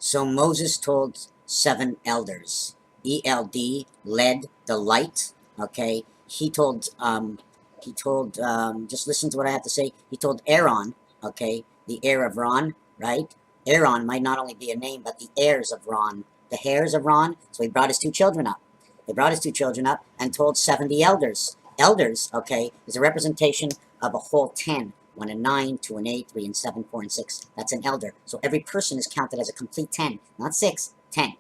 So Moses told 7 elders. ELD, led, the light. Okay, just listen to what I have to say. He told Aaron, okay, the heir of Ron, right? Aaron might not only be a name, but the heirs of Ron, the heirs of Ron. So he brought his 2 children up. They brought his 2 children up and told 70 elders. Elders, okay, is a representation of a whole 10. 1 and 9, 2 and 8, 3 and 7, 4 and 6. That's an elder. So every person is counted as a complete 10. Not 6, 10.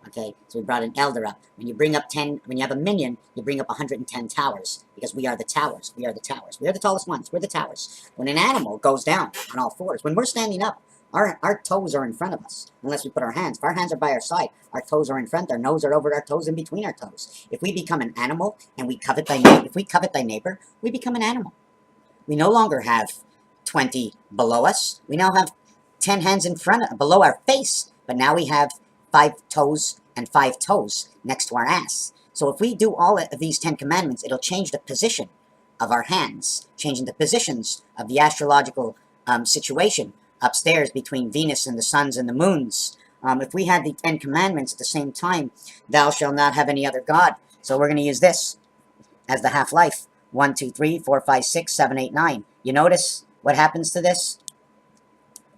Okay, so we brought an elder up. When you bring up 10, when you have a minion, you bring up 110 towers. Because we are the towers. We are the towers. We are the tallest ones. We're the towers. When an animal goes down on all fours, when we're standing up, our toes are in front of us. Unless we put our hands. If our hands are by our side, our toes are in front, our nose are over our toes and between our toes. If we become an animal and we covet thy neighbor, if we covet thy neighbor, we become an animal. We no longer have 20 below us. We now have 10 hands in front, below our face, but now we have 5 toes and 5 toes next to our ass. So if we do all of these 10 commandments, it'll change the position of our hands, changing the positions of the astrological situation upstairs between Venus and the suns and the moons. If we had the 10 commandments at the same time, thou shalt not have any other God. So we're going to use this as the half-life. 1, 2, 3, 4, 5, 6, 7, 8, 9. You notice what happens to this?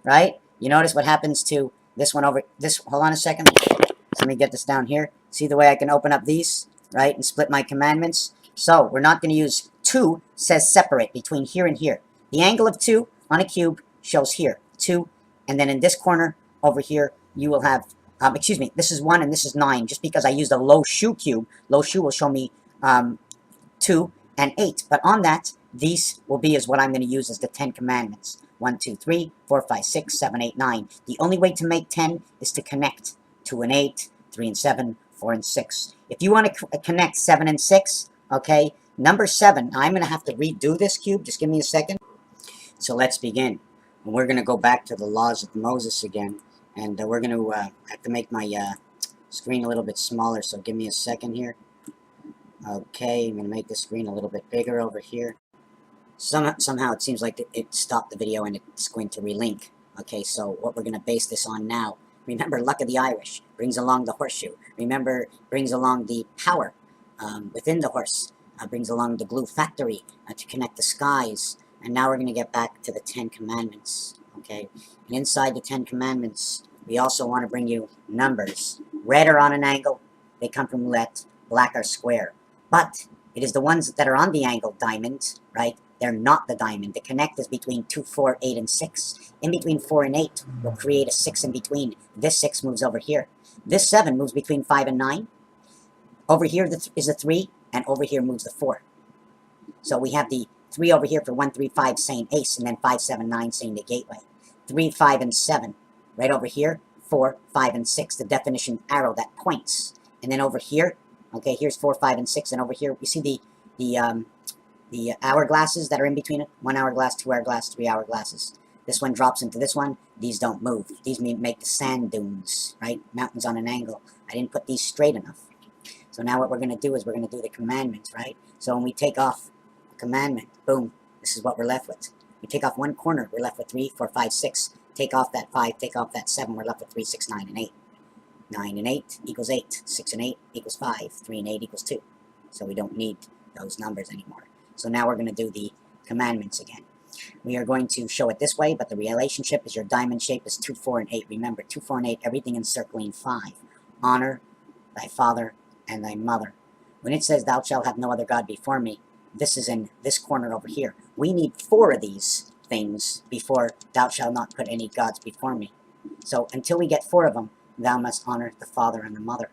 Right? You notice what happens to this one over this. Hold on a second. Let me get this down here. See the way I can open up these, right? And split my commandments. So we're not going to use 2 says separate between here and here. The angle of 2 on a cube shows here. 2. And then in this corner over here, you will have, excuse me, this is 1 and this is 9. Just because I used a low shoe cube, low shoe will show me 2 and 8. But on that, these will be as what I'm going to use as the 10 commandments. 1, 2, 3, 4, 5, 6, 7, 8, 9. The only way to make 10 is to connect 2 and 8, 3 and 7, 4 and 6. If you want to connect 7 and 6, okay, number 7, I'm going to have to redo this cube. Just give me a second. So let's begin. And we're going to go back to the laws of Moses again. And we're going to have to make my screen a little bit smaller. So give me a second here. Okay, I'm going to make the screen a little bit bigger over here. Somehow it seems like it stopped the video and it's going to relink. Okay, so what we're going to base this on now. Remember, luck of the Irish brings along the horseshoe. Remember, brings along the power within the horse. Brings along the glue factory to connect the skies. And now we're going to get back to the 10 commandments. Okay, and inside the 10 commandments, we also want to bring you numbers. Red are on an angle. They come from roulette. Black are square. But it is the ones that are on the angle diamond, right? They're not the diamond. The connect is between 2, 4, 8, and 6. In between 4 and 8, we'll create a 6 in between. This 6 moves over here. This 7 moves between 5 and 9. Over here is the 3, and over here moves the 4. So we have the 3 over here for 1, 3, 5 saying ace, and then 5, 7, 9 saying the gateway. 3, 5, and 7. Right over here, 4, 5, and 6, the definition arrow that points. And then over here, okay, here's 4, 5, and 6, and over here, you see the hourglasses that are in between it? 1 hourglass, 2 hourglass, 3 hourglasses. This one drops into this one. These don't move. These make the sand dunes, right? Mountains on an angle. I didn't put these straight enough. So now what we're going to do is we're going to do the commandments, right? So when we take off a commandment, boom, this is what we're left with. We take off one corner, we're left with 3, 4, 5, 6. Take off that 5, take off that 7, we're left with 3, 6, 9, and 8. 9 and 8 equals 8. 6 and 8 equals 5. 3 and 8 equals 2. So we don't need those numbers anymore. So now we're going to do the commandments again. We are going to show it this way, but the relationship is your diamond shape is 2, 4, and 8. Remember, 2, 4, and 8, everything encircling 5. Honor thy father and thy mother. When it says, thou shalt have no other God before me, this is in this corner over here. We need 4 of these things before thou shalt not put any gods before me. So until we get 4 of them, thou must honor the father and the mother.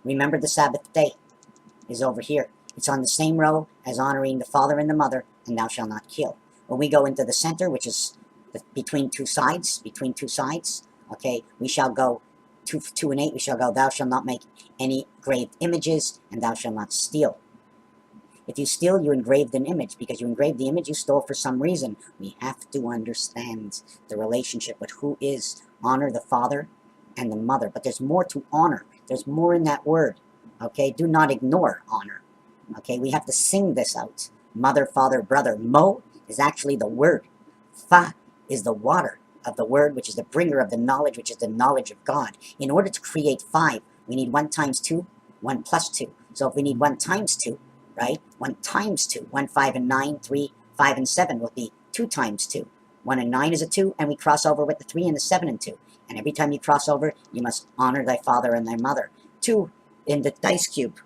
Remember, the Sabbath day is over here. It's on the same row as honoring the father and the mother, and thou shalt not kill. When we go into the center, which is between two sides, okay, we shall go 2 and 8, we shall go, thou shalt not make any graved images, and thou shalt not steal. If you steal, you engraved an image. Because you engraved the image, you stole for some reason. We have to understand the relationship with who is honor the father and the mother. But there's more to honor. There's more in that word. Okay, do not ignore honor. Okay, we have to sing this out. Mother, father, brother. Mo is actually the word. Fa is the water. of the word, which is the bringer of the knowledge, which is the knowledge of God. In order to create 5, we need 1 times 2, 1 plus 2. So if we need 1 times 2, right? 1 times 2, 1, 5, and 9, 3, 5, and 7 will be 2 times 2. 1 and 9 is a 2, and we cross over with the 3 and the 7 and 2. And every time you cross over, you must honor thy father and thy mother. 2 in the dice cube.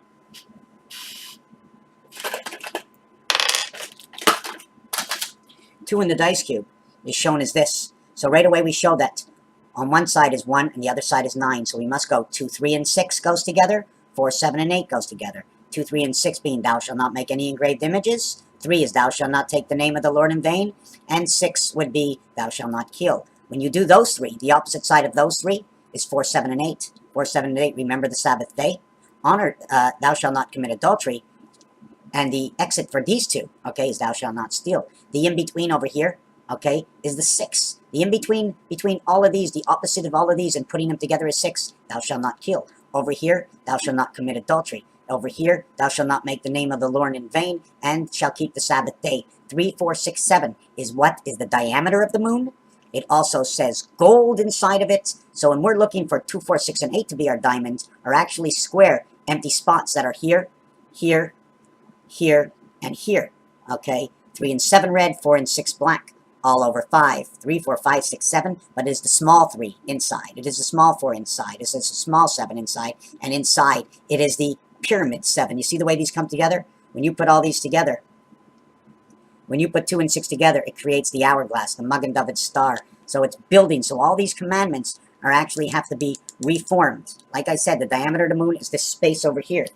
2 in the dice cube is shown as this. So right away we show that on one side is 1 and the other side is 9. So we must go 2, 3, and 6 goes together. 4, 7, and 8 goes together. 2, 3, and 6 being thou shalt not make any engraved images. 3 is thou shalt not take the name of the Lord in vain. And 6 would be thou shalt not kill. When you do those 3, the opposite side of those 3 is 4, 7, and 8. 4, 7, and 8, remember the Sabbath day. Honor, thou shalt not commit adultery. And the exit for these 2, okay, is thou shalt not steal. The in-between over here, okay, is the 6. The in-between, between all of these, the opposite of all of these, and putting them together is 6. Thou shalt not kill. Over here, thou shalt not commit adultery. Over here, thou shalt not make the name of the Lord in vain, and shall keep the Sabbath day. 3, 4, 6, 7 is what is the diameter of the moon. It also says gold inside of it. So when we're looking for 2, 4, 6, and 8 to be our diamonds, are actually square, empty spots that are here, here, here, and here. Okay, 3 and 7 red, 4 and 6 black, all over 5. 3, 4, 5, 6, 7, but it is the small 3 inside. It is the small 4 inside. It is the small 7 inside, and inside it is the pyramid 7. You see the way these come together? When you put all these together, when you put 2 and 6 together, it creates the hourglass, the Magen David star. So it's building. So all these commandments are actually have to be reformed. Like I said, the diameter of the moon is this space over here.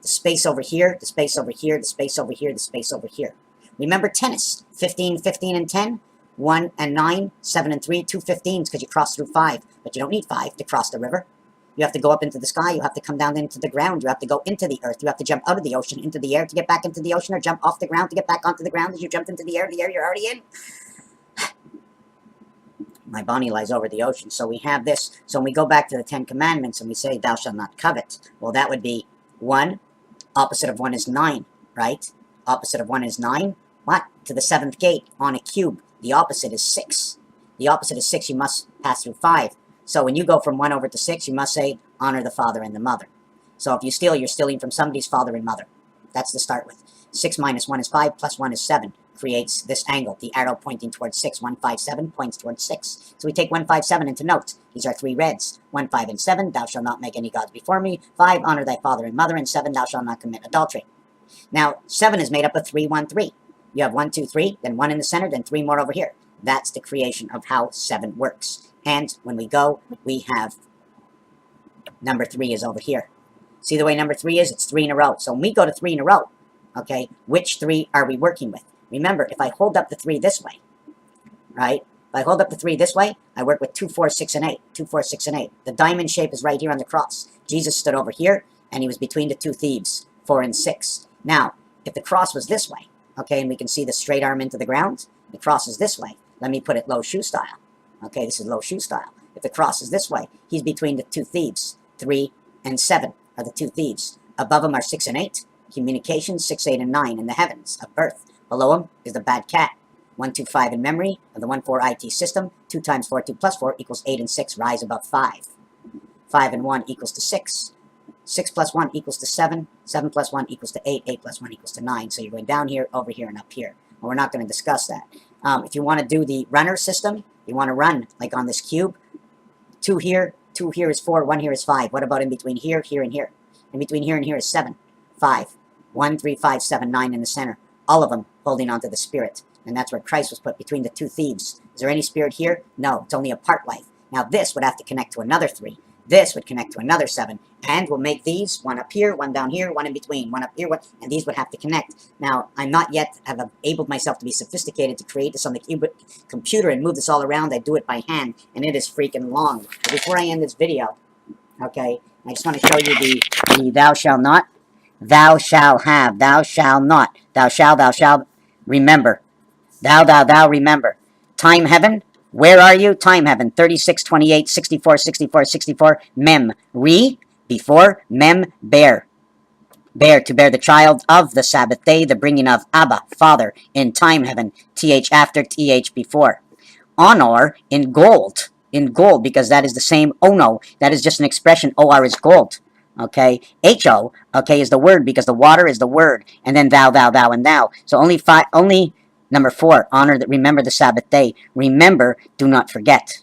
The space over here, the space over here, the space over here, the space over here. Remember tennis, 15, 15, and 10, 1 and 9, 7 and 3, 2 15s because you cross through 5. But you don't need 5 to cross the river. You have to go up into the sky. You have to come down into the ground. You have to go into the earth. You have to jump out of the ocean into the air to get back into the ocean, or jump off the ground to get back onto the ground. As you jumped into the air you're already in. My body lies over the ocean. So we have this. So when we go back to the 10 Commandments and we say, thou shalt not covet. Well, that would be 1. Opposite of 1 is 9, right? Opposite of 1 is 9. What? To the 7th gate on a cube. The opposite is 6. The opposite is 6. You must pass through 5. So when you go from 1 over to 6, you must say, honor the father and the mother. So if you steal, you're stealing from somebody's father and mother. That's to start with. 6 minus 1 is 5, plus 1 is 7. Creates this angle. The arrow pointing towards 6. 1, 5, 7 points towards 6. So we take 1, 5, 7 into notes. These are 3 reds. 1, 5, and 7. Thou shalt not make any gods before me. 5, honor thy father and mother. And 7, thou shalt not commit adultery. Now, 7 is made up of 3, 1, 3. You have 1, 2, 3, then 1 in the center, then 3 more over here. That's the creation of how 7 works. And when we go, we have number 3 is over here. See the way number 3 is? It's 3 in a row. So when we go to 3 in a row, okay, which 3 are we working with? Remember, if I hold up the 3 this way, right? If I hold up the 3 this way, I work with 2, 4, 6, and 8. 2, 4, 6, and 8. The diamond shape is right here on the cross. Jesus stood over here, and he was between the 2 thieves, 4 and 6. Now, if the cross was this way, okay, and we can see the straight arm into the ground, the cross is this way. Let me put it low shoe style. Okay, this is low shoe style. If the cross is this way, he's between the 2 thieves. 3 and 7 are the 2 thieves. Above him are 6 and 8. Communication, 6, 8, and 9 in the heavens of birth. Below him is the bad cat. 1, 2, 5 in memory of the 1, 4 IT system. 2 times 4, 2 plus 4 equals 8 and 6. Rise above 5. 5 and 1 equals to 6. 6 plus 1 equals to 7. 7 plus 1 equals to 8. 8 plus 1 equals to 9. So you're going down here, over here, and up here. Well, we're not going to discuss that. If you want to do the runner system, you want to run like on this cube. 2 here is 4, 1 here is 5. What about in between here, here, and here? In between here and here is 7, 5. 1, 3, 5, 7, 9 in the center. All of them holding onto the spirit. And that's where Christ was put, between the 2 thieves. Is there any spirit here? No, it's only a part life. Now this would have to connect to another 3. This would connect to another 7. And we'll make these, 1 up here, 1 down here, 1 in between, 1 up here, 1, and these would have to connect. Now, I'm not yet have enabled myself to be sophisticated to create this on the computer and move this all around. I do it by hand, and it is freaking long. But before I end this video, okay, I just want to show you the thou shalt not, thou shalt have, thou shalt not, thou shalt remember, thou remember. Time heaven, where are you? Time heaven, 36, 28, 64, 64, 64, mem, re, before, mem, bear. Bear, to bear the child of the Sabbath day, the bringing of Abba, Father, in time heaven, th after, th before. honor in gold. In gold, because that is the same ono. That is just an expression. OR is gold. Okay, HO, okay, is the word because the water is the word, and then thou, thou, thou, and thou. So only number 4, honor that, remember the Sabbath day. Remember, do not forget.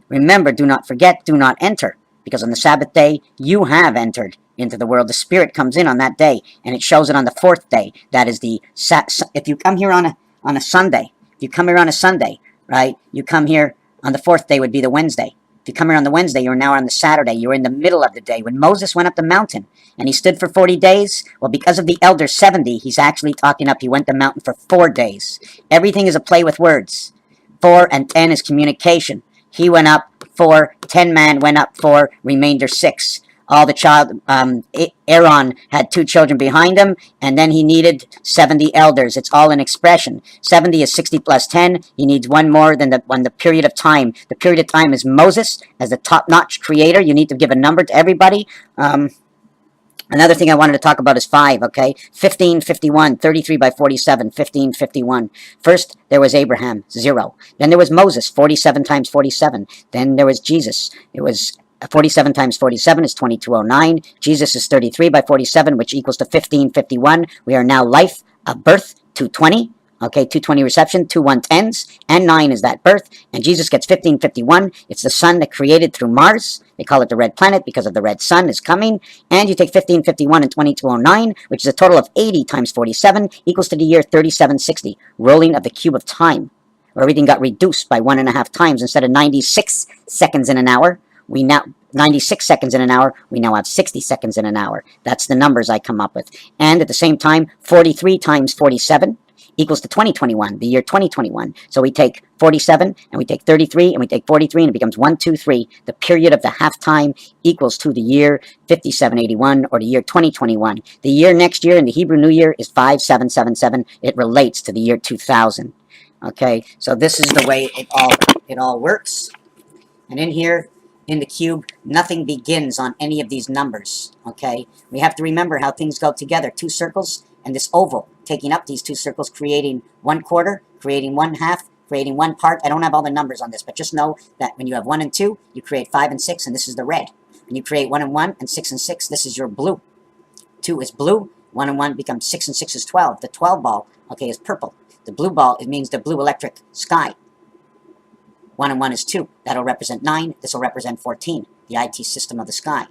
Remember, do not forget, do not enter. Because on the Sabbath day, you have entered into the world. The Spirit comes in on that day, and it shows it on the 4th day. That is if you come here on a Sunday, if you come here on a Sunday, right, you come here on the 4th day would be the Wednesday. If you come here on the Wednesday, you're now on the Saturday. You're in the middle of the day. When Moses went up the mountain and he stood for 40 days, well, because of the elder 70, he's actually talking up. He went the mountain for 4 days. Everything is a play with words. 4 and 10 is communication. He went up 4, 10 man went up 4, remainder 6. All the Aaron had 2 children behind him, and then he needed 70 elders. It's all an expression. 70 is 60 plus 10. He needs one more than the period of time. The period of time is Moses as the top-notch creator. You need to give a number to everybody. Another thing I wanted to talk about is 5, okay? 1551, 33 by 47, 1551. First, there was Abraham, 0. Then there was Moses, 47 times 47. Then there was Jesus. It was 47 times 47 is 2209. Jesus is 33 by 47, which equals to 1551. We are now life, birth, 220. Okay, 220 reception, 2 110s, and 9 is that birth, and Jesus gets 1551. It's the sun that created through Mars. They call it the red planet because of the red sun is coming. And you take 1551 and 2209, which is a total of 80 times 47, equals to the year 3760, rolling of the cube of time, where everything got reduced by 1.5 times. Instead of 96 seconds in an hour, 96 seconds in an hour, we now have 60 seconds in an hour. That's the numbers I come up with. And at the same time, 43 times 47 equals to 2021, the year 2021. So we take 47, and we take 33, and we take 43, and it becomes 1, 2, 3. The period of the halftime equals to the year 5781, or the year 2021. The year next year in the Hebrew New Year is 5777. It relates to the year 2000. Okay, so this is the way it all works. And in here, in the cube, nothing begins on any of these numbers. Okay, we have to remember how things go together. 2 circles and this oval taking up these 2 circles, creating 1/4, creating 1/2, creating 1 part. I don't have all the numbers on this, but just know that when you have 1 and 2, you create 5 and 6, and this is the red. When you create 1 and 1 and 6 and 6, this is your blue. 2 is blue, 1 and 1 becomes 6 and 6 is 12. The 12 ball, okay, is purple. The blue ball, it means the blue electric sky. 1 and 1 is 2. That'll represent 9. This will represent 14, the IT system of the sky.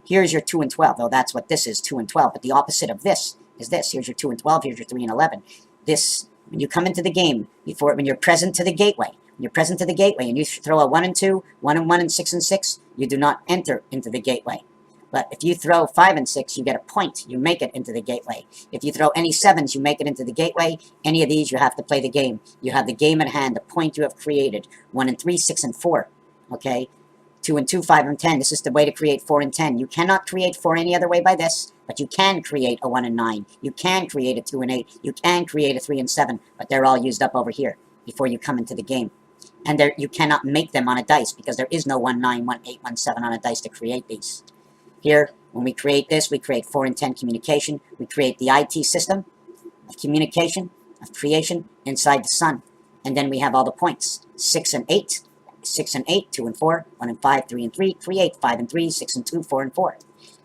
Here's your 2 and 12. Oh, that's what this is, 2 and 12. But the opposite of this is this. Here's your 2 and 12. Here's your 3 and 11. This, when you come into the game, when you're present to the gateway, and you throw a 1 and 2, 1 and 1 and 6 and 6, you do not enter into the gateway. But if you throw 5 and 6, you get a point. You make it into the gateway. If you throw any 7s, you make it into the gateway. Any of these, you have to play the game. You have the game at hand, the point you have created. 1 and 3, 6 and 4. Okay? 2 and 2, 5 and 10. This is the way to create 4 and 10. You cannot create 4 any other way by this, but you can create a 1 and 9. You can create a 2 and 8. You can create a 3 and 7, but they're all used up over here before you come into the game. And you cannot make them on a dice because there is no 1, 9, 1, 8, 1, 7 on a dice to create these. Here, when we create this, we create 4 and 10 communication. We create the IT system of communication, of creation inside the sun. And then we have all the points. 6 and 8. 6 and 8, 2 and 4, 1 and 5, 3 and 3, create 5 and 3, 6 and 2, 4 and 4.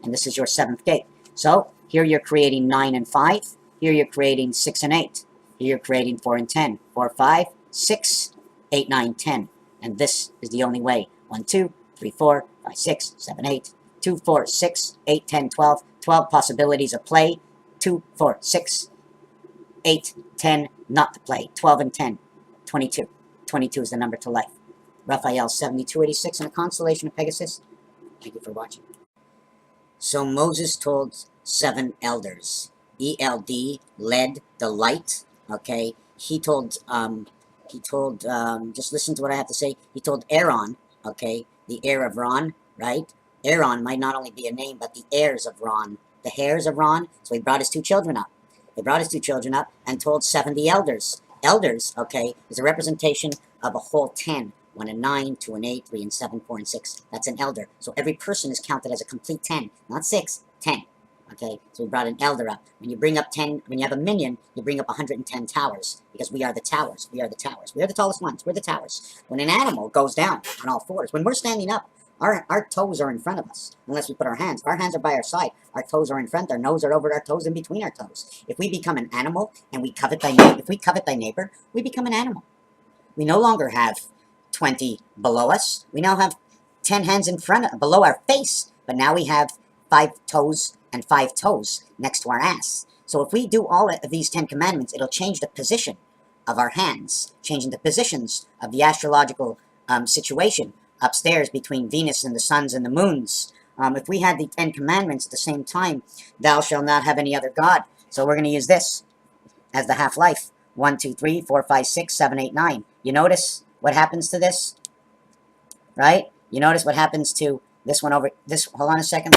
And this is your 7th gate. So, here you're creating 9 and 5, here you're creating 6 and 8, here you're creating 4 and 10, 4, 5, 6, 8, 9, 10. And this is the only way. 1, 2, 3, 4, 5, 6, 7, 8, 2, 4, 6, 8, 10, 12, 12 possibilities of play, 2, 4, 6, 8, 10, not to play, 12 and 10, 22. 22 is the number to life. Raphael 7286 in the constellation of Pegasus. Thank you for watching. So Moses told 7 elders. ELD, led, the light. Okay, he told, just listen to what I have to say. He told Aaron, okay, the heir of Ron, right? Aaron might not only be a name, but the heirs of Ron. The hairs of Ron. So he brought his 2 children up. They brought his 2 children up and told 70 elders. Elders, okay, is a representation of a whole 10. 1 and 9, 2 and 8, 3 and 7, 4 and 6. That's an elder. So every person is counted as a complete 10. Not 6, 10. Okay, so we brought an elder up. When you bring up 10, when you have a minion, you bring up 110 towers, because we are the towers. We are the towers. We are the tallest ones. We're the towers. When an animal goes down on all fours, when we're standing up, our toes are in front of us, unless we put our hands. Our hands are by our side. Our toes are in front. Our nose are over our toes and between our toes. If we become an animal and we covet thy neighbor, if we covet thy neighbor, we become an animal. We no longer have 20 below us. We now have 10 hands in front of, below our face, but now we have 5 toes and 5 toes next to our ass. So if we do all of these 10 commandments, it'll change the position of our hands, changing the positions of the astrological situation upstairs between Venus and the suns and the moons. If we had the 10 commandments at the same time, thou shalt not have any other God. So we're going to use this as the half-life. 1, 2, 3, 4, 5, 6, 7, 8, 9. You notice what happens to this? Right? You notice what happens to this one over this. Hold on a second.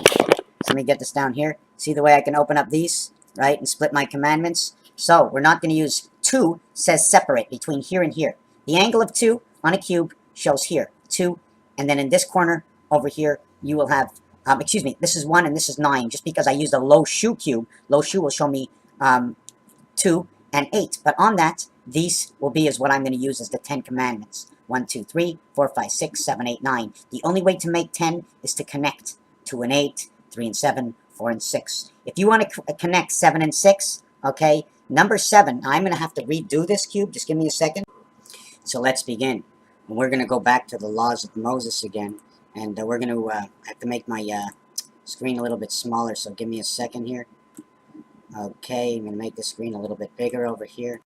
Let me get this down here. See the way I can open up these, right, and split my commandments? So we're not going to use 2 says separate between here and here. The angle of 2 on a cube shows here 2, and then in this corner over here you will have excuse me, this is 1 and this is 9. Just because I used a low shoe cube, low shoe will show me 2 and 8. But on that, these will be as what I'm going to use as the 10 commandments. 1, 2, 3, 4, 5, 6, 7, 8, 9. The only way to make 10 is to connect 2 and 8, 3 and 7, 4 and 6. If you want to connect 7 and 6, okay, number 7, I'm going to have to redo this cube. Just give me a second. So let's begin. And we're going to go back to the laws of Moses again. And we're going to have to make my screen a little bit smaller, so give me a second here. Okay, I'm going to make the screen a little bit bigger over here.